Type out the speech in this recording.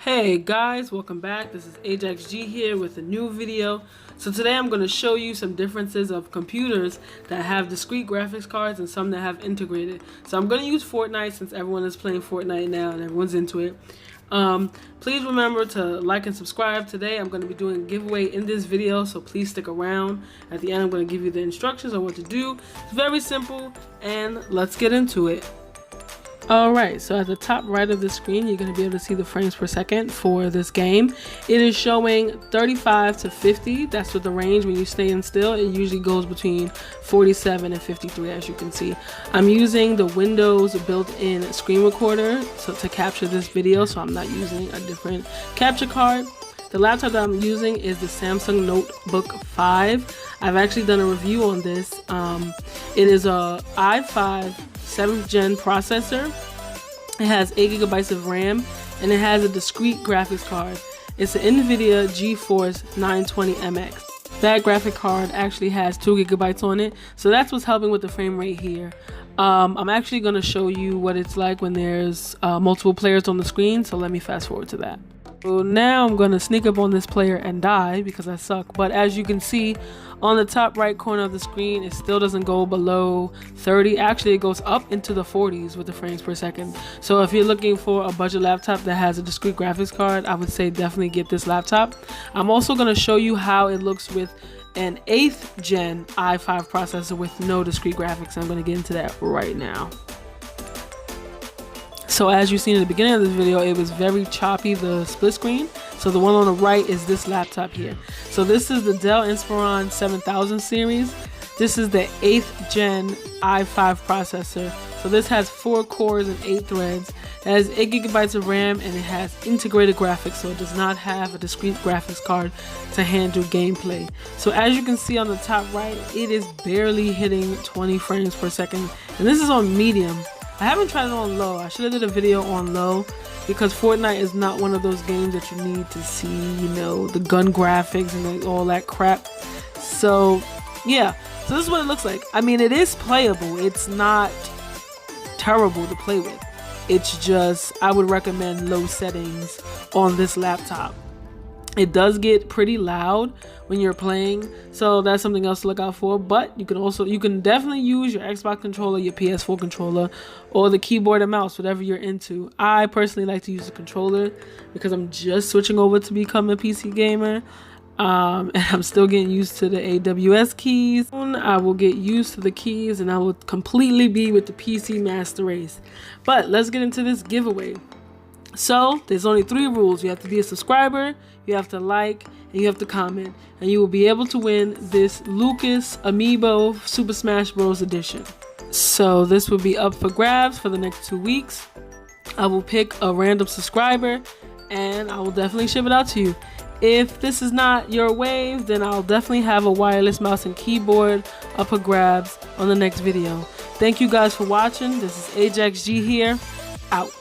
Hey guys, welcome back. This is Ajax G here with a new video. So today I'm going to show you some differences of computers that have discrete graphics cards and some that have integrated. So I'm going to use Fortnite since everyone is playing Fortnite now and everyone's into it. Please remember to like and subscribe. Today I'm going to be doing a giveaway in this video, so please stick around. At the end I'm going to give you the instructions on what to do. It's very simple, and let's get into it. Alright, so at the top right of the screen, you're going to be able to see the frames per second for this game. It is showing 35 to 50. That's what the range when you stay still. It usually goes between 47 and 53, as you can see. I'm using the Windows built-in screen recorder to capture this video, so I'm not using a different capture card. The laptop that I'm using is the Samsung Notebook 5. I've actually done a review on this. It is a i5 7th gen processor. It has 8 gigabytes of RAM and it has a discrete graphics card. It's an NVIDIA GeForce 920MX. That graphic card actually has 2 gigabytes on it, so that's what's helping with the frame rate here. I'm actually going to show you what it's like when there's multiple players on the screen, so let me fast forward to that. So now I'm going to sneak up on this player and die because I suck. But as you can see on the top right corner of the screen, it still doesn't go below 30. Actually, it goes up into the 40s with the frames per second. So if you're looking for a budget laptop that has a discrete graphics card, I would say definitely get this laptop. I'm also going to show you how it looks with an 8th gen i5 processor with no discrete graphics. I'm going to get into that right now. So as you've seen in the beginning of this video, it was very choppy, the split screen. So the one on the right is this laptop here. So this is the Dell Inspiron 7000 series. This is the 8th gen i5 processor. So this has 4 cores and 8 threads. It has 8 gigabytes of RAM and it has integrated graphics, so it does not have a discrete graphics card to handle gameplay. So as you can see on the top right, it is barely hitting 20 frames per second. And this is on medium. I haven't tried it on low. I should have did a video on low because Fortnite is not one of those games that you need to see, you know, the gun graphics and all that crap. So yeah, so this is what it looks like. I mean, it is playable. It's not terrible to play with. It's just, I would recommend low settings on this laptop. It does get pretty loud when you're playing, so that's something else to look out for. But you can definitely use your Xbox controller, your PS4 controller, or the keyboard and mouse, whatever you're into. I personally like to use the controller because I'm just switching over to become a PC gamer. And I'm still getting used to the AWS keys. Soon I will get used to the keys and I will completely be with the PC master race. But let's get into this giveaway. So there's only 3 rules. You have to be a subscriber, you have to like, and you have to comment, and you will be able to win this Lucas Amiibo Super Smash Bros. Edition. So this will be up for grabs for the next 2 weeks. I will pick a random subscriber and I will definitely ship it out to you. If this is not your wave, then I'll definitely have a wireless mouse and keyboard up for grabs on the next video. Thank you guys for watching. This is Ajax G here, out.